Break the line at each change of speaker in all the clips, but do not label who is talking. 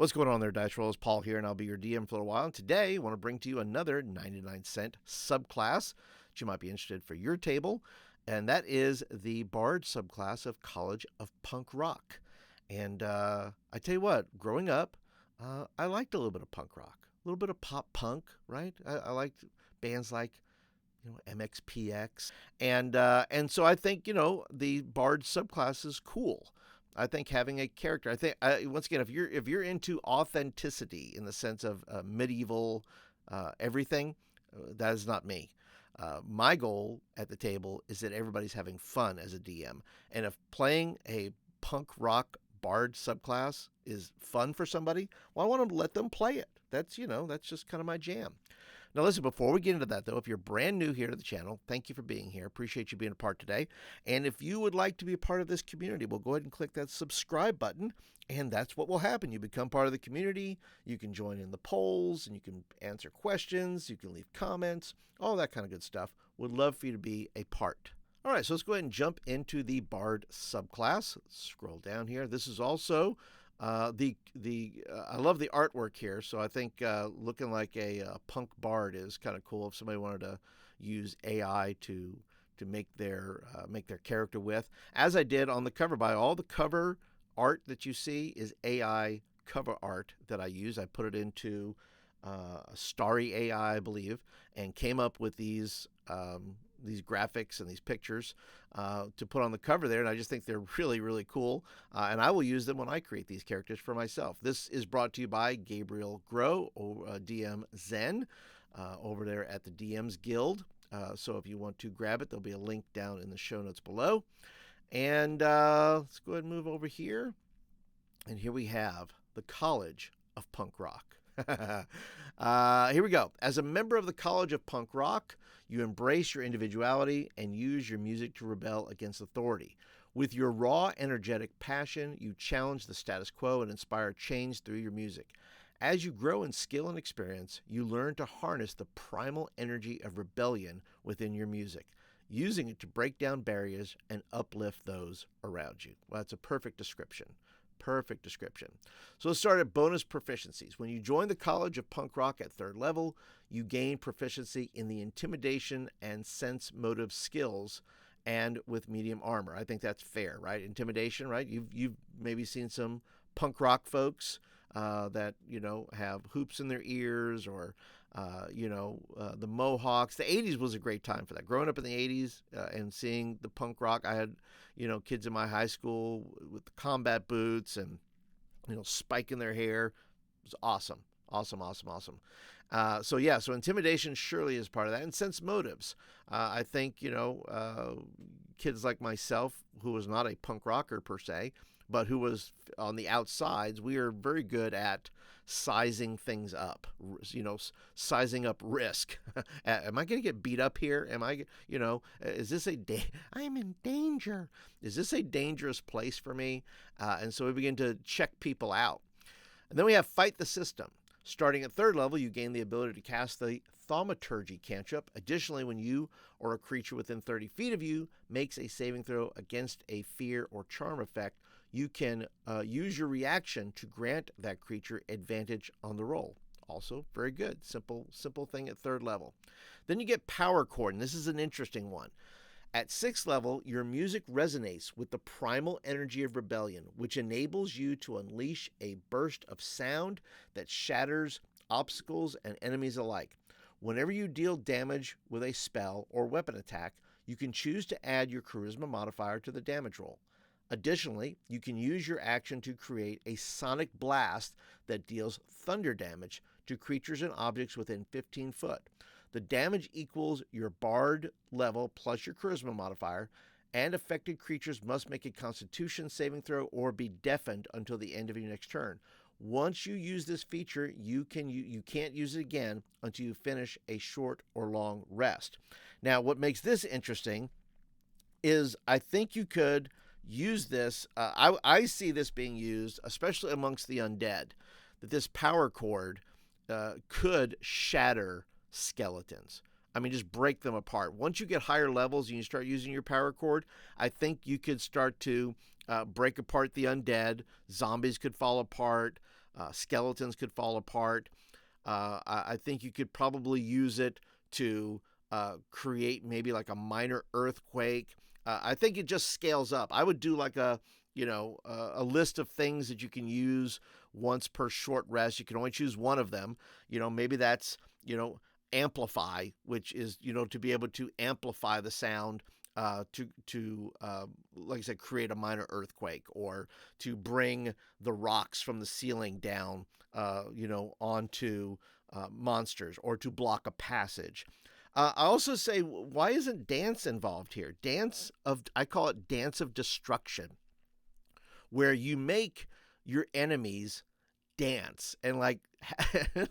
What's going on there, Dice Rollers? Paul here, and I'll be your DM for a while. And today, I want to bring to you another 99-cent subclass that you might be interested for your table, and that is the Bard subclass of College of Punk Rock. And I tell you what, growing up, I liked a little bit of punk rock, a little bit of pop punk, right? I liked bands like MXPX, and so I think the Bard subclass is cool. I think having a character. I think once again, if you're into authenticity in the sense of medieval everything, that is not me. My goal at the table is that everybody's having fun as a DM, and if playing a punk rock Bard subclass is fun for somebody, well, I want to let them play it. That's just kind of my jam. Now, listen, before we get into that, though, if you're brand new here to the channel, thank you for being here. Appreciate you being a part today. And if you would like to be a part of this community, well, go ahead and click that subscribe button, and that's what will happen. You become part of the community. You can join in the polls, and you can answer questions. You can leave comments, all that kind of good stuff. Would love for you to be a part. All right, so let's go ahead and jump into the Bard subclass. Let's scroll down here. This is also I love the artwork here, so I think looking like a punk bard is kind of cool. If somebody wanted to use AI to make their character with, as I did on the cover. By all the cover art that you see is AI cover art that I use. I put it into Starry AI, I believe, and came up with these graphics and these pictures to put on the cover there, and I just think they're really, really cool, and I will use them when I create these characters for myself. This is brought to you by Gabriel Grow, or DM Zen, over there at the DM's Guild, so if you want to grab it, there'll be a link down in the show notes below. And let's go ahead and move over here, and here we have the College of Punk Rock. Here we go. As a member of the College of Punk Rock, you embrace your individuality and use your music to rebel against authority. With your raw, energetic passion, you challenge the status quo and inspire change through your music. As you grow in skill and experience, you learn to harness the primal energy of rebellion within your music, using it to break down barriers and uplift those around you. Well, that's a perfect description. Perfect description. So let's start at bonus proficiencies. When you join the College of Punk Rock at 3rd level, you gain proficiency in the intimidation and sense motive skills and with medium armor. I think that's fair, right? Intimidation, right? You've maybe seen some punk rock folks that have hoops in their ears, or the Mohawks. The 80s was a great time for that. Growing up in the 80s and seeing the punk rock, I had kids in my high school with the combat boots and spiking their hair. It was awesome. So intimidation surely is part of that, and sense motives. I think kids like myself, who was not a punk rocker per se, but who was on the outsides, we are very good at sizing things up, sizing up risk. Am I going to get beat up here? Am I, is this I am in danger. Is this a dangerous place for me? And so we begin to check people out. And then we have Fight the System. Starting at 3rd level, you gain the ability to cast the Thaumaturgy cantrip. Additionally, when you or a creature within 30 feet of you makes a saving throw against a fear or charm effect, you can use your reaction to grant that creature advantage on the roll. Also, very good. Simple thing at 3rd level. Then you get Power Chord, and this is an interesting one. At 6th level, your music resonates with the primal energy of rebellion, which enables you to unleash a burst of sound that shatters obstacles and enemies alike. Whenever you deal damage with a spell or weapon attack, you can choose to add your charisma modifier to the damage roll. Additionally, you can use your action to create a sonic blast that deals thunder damage to creatures and objects within 15 foot. The damage equals your Bard level plus your charisma modifier, and affected creatures must make a Constitution saving throw or be deafened until the end of your next turn. Once you use this feature, you can't use it again until you finish a short or long rest. Now, what makes this interesting is I think you could use this. I see this being used, especially amongst the undead, that this power chord could shatter skeletons. I mean, just break them apart. Once you get higher levels and you start using your power chord, I think you could start to break apart the undead. Zombies could fall apart. Skeletons could fall apart. I think you could probably use it to create maybe like a minor earthquake. I think it just scales up. I would do like a list of things that you can use once per short rest. You can only choose one of them. Maybe that's, amplify, which is, to be able to amplify the sound to like I said, create a minor earthquake, or to bring the rocks from the ceiling down, onto monsters, or to block a passage. I also say, why isn't dance involved here? I call it dance of destruction, where you make your enemies dance and like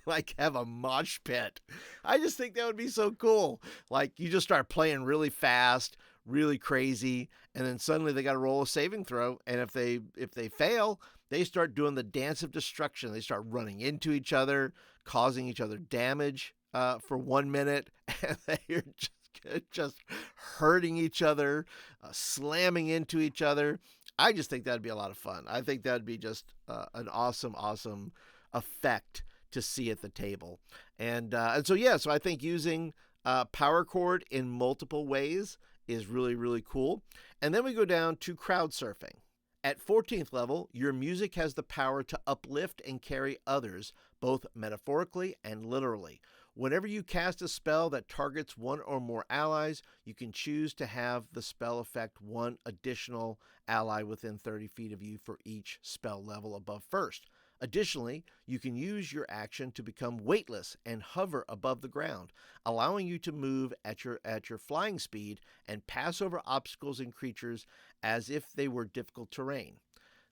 like have a mosh pit. I just think that would be so cool. Like you just start playing really fast, really crazy, and then suddenly they got to roll a saving throw, and if they fail, they start doing the dance of destruction. They start running into each other, causing each other damage for 1 minute, and they're just hurting each other, slamming into each other. I just think that'd be a lot of fun. I think that'd be just an awesome effect to see at the table. And so I think using power chord in multiple ways is really, really cool. And then we go down to crowd surfing. At 14th level, your music has the power to uplift and carry others, both metaphorically and literally. Whenever you cast a spell that targets one or more allies, you can choose to have the spell affect one additional ally within 30 feet of you for each spell level above first. Additionally, you can use your action to become weightless and hover above the ground, allowing you to move at your flying speed and pass over obstacles and creatures as if they were difficult terrain.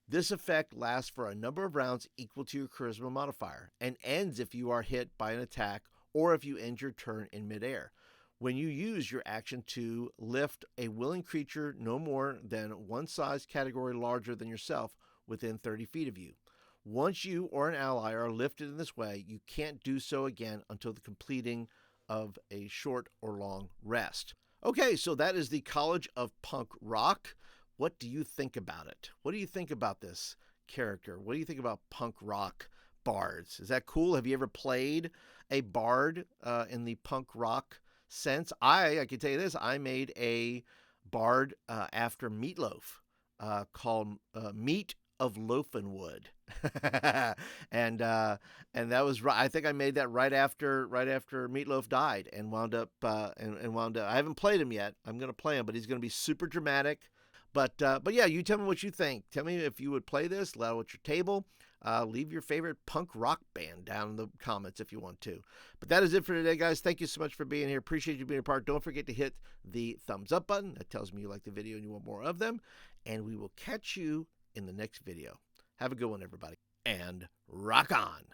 This effect lasts for a number of rounds equal to your charisma modifier and ends if you are hit by an attack or if you end your turn in midair. When you use your action to lift a willing creature no more than one size category larger than yourself within 30 feet of you. Once you or an ally are lifted in this way, you can't do so again until the completing of a short or long rest. Okay, so that is the College of Punk Rock. What do you think about it? What do you think about this character? What do you think about punk rock bards? Is that cool? Have you ever played a bard in the punk rock sense? I can tell you this. I made a bard after Meatloaf called Meat of Loafin' Wood. and that was right. I think I made that right after Meatloaf died, and wound up I haven't played him yet. I'm going to play him, but he's going to be super dramatic. But yeah, you tell me what you think. Tell me if you would play this. Let out at your table. Leave your favorite punk rock band down in the comments if you want to. But that is it for today, guys. Thank you so much for being here. Appreciate you being a part. Don't forget to hit the thumbs up button. That tells me you like the video and you want more of them. And we will catch you in the next video. Have a good one, everybody. And rock on.